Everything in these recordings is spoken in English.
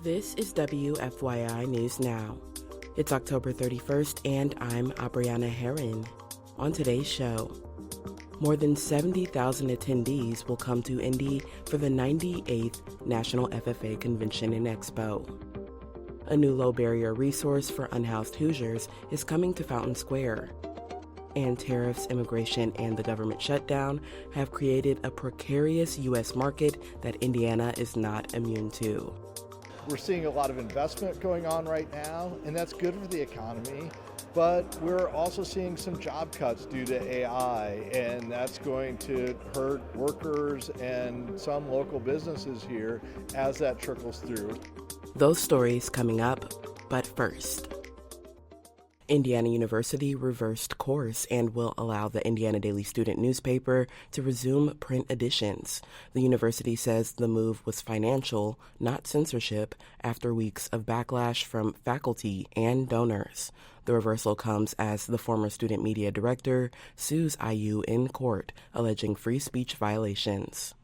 This is WFYI News Now. It's October 31st, and I'm Abriana Herron. On today's show, more than 70,000 attendees will come to Indy for the 98th National FFA Convention and Expo. A new low-barrier resource for unhoused Hoosiers is coming to Fountain Square. And tariffs, immigration, and the government shutdown have created a precarious U.S. market that Indiana is not immune to. We're seeing a lot of investment going on right now, and that's good for the economy, but we're also seeing some job cuts due to AI, and that's going to hurt workers and some local businesses here as that trickles through. Those stories coming up, but first. Indiana University reversed course and will allow the Indiana Daily Student newspaper to resume print editions. The university says the move was financial, not censorship, after weeks of backlash from faculty and donors. The reversal comes as the former student media director sues IU in court, alleging free speech violations.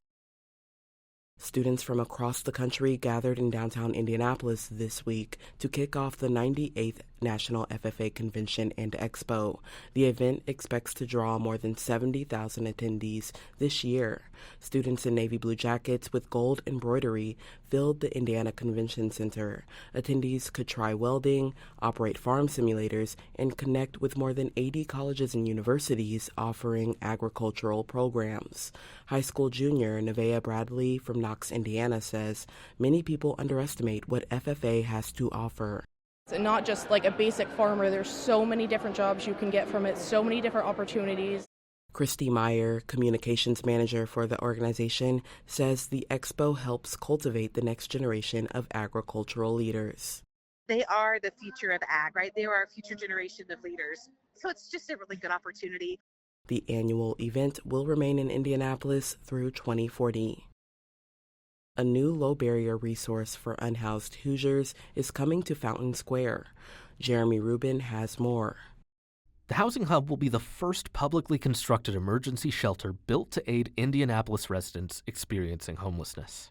Students from across the country gathered in downtown Indianapolis this week to kick off the 98th National FFA Convention and Expo. The event expects to draw more than 70,000 attendees this year. Students in navy blue jackets with gold embroidery filled the Indiana Convention Center. Attendees could try welding, operate farm simulators, and connect with more than 80 colleges and universities offering agricultural programs. High school junior Nevaeh Bradley from Knox, Indiana says many people underestimate what FFA has to offer. And not just like a basic farmer, there's so many different jobs you can get from it, so many different opportunities. Christy Meyer, communications manager for the organization, says the expo helps cultivate the next generation of agricultural leaders. They are the future of ag, right? They are our future generation of leaders. So it's just a really good opportunity. The annual event will remain in Indianapolis through 2040. A new low-barrier resource for unhoused Hoosiers is coming to Fountain Square. Jeremy Rubin has more. The Housing Hub will be the first publicly constructed emergency shelter built to aid Indianapolis residents experiencing homelessness.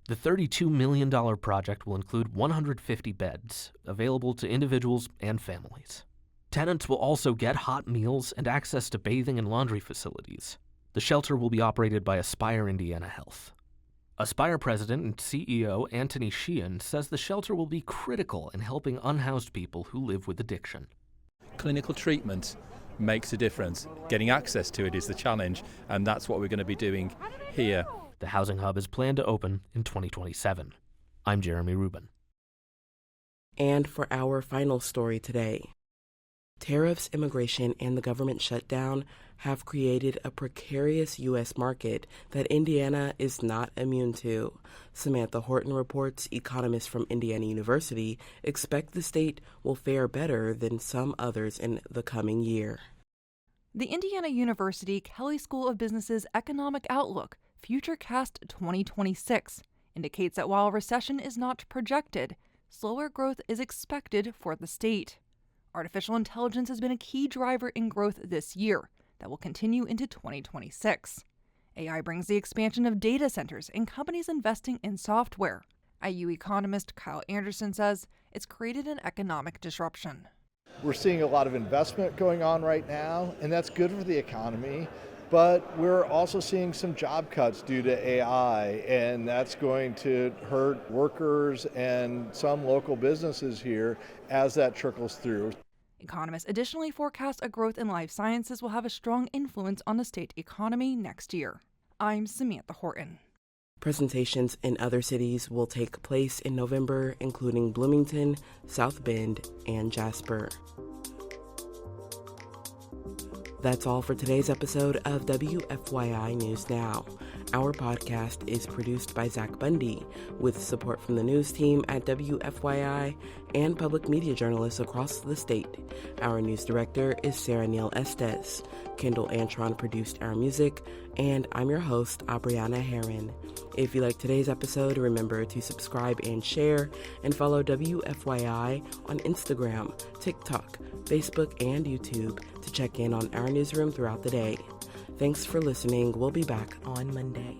The $32 million project will include 150 beds, available to individuals and families. Tenants will also get hot meals and access to bathing and laundry facilities. The shelter will be operated by Aspire Indiana Health. Aspire President and CEO Anthony Sheehan says the shelter will be critical in helping unhoused people who live with addiction. Clinical treatment makes a difference. Getting access to it is the challenge, and that's what we're going to be doing here. The Housing Hub is planned to open in 2027. I'm Jeremy Rubin. And for our final story today, tariffs, immigration, and the government shutdown have created a precarious U.S. market that Indiana is not immune to. Samantha Horton reports economists from Indiana University expect the state will fare better than some others in the coming year. The Indiana University Kelley School of Business's Economic Outlook, Futurecast 2026, indicates that while recession is not projected, slower growth is expected for the state. Artificial intelligence has been a key driver in growth this year that will continue into 2026. AI brings the expansion of data centers and companies investing in software. IU economist Kyle Anderson says it's created an economic disruption. We're seeing a lot of investment going on right now, and that's good for the economy, but we're also seeing some job cuts due to AI, and that's going to hurt workers and some local businesses here as that trickles through. Economists additionally forecast a growth in life sciences will have a strong influence on the state economy next year. I'm Samantha Horton. Presentations in other cities will take place in November, including Bloomington, South Bend, and Jasper. That's all for today's episode of WFYI News Now. Our podcast is produced by Zach Bundy, with support from the news team at WFYI and public media journalists across the state. Our news director is Sarah Neal-Estes. Kendall Antron produced our music, and I'm your host, Abriana Herron. If you like today's episode, remember to subscribe and share, and follow WFYI on Instagram, TikTok, Facebook, and YouTube to check in on our newsroom throughout the day. Thanks for listening. We'll be back on Monday.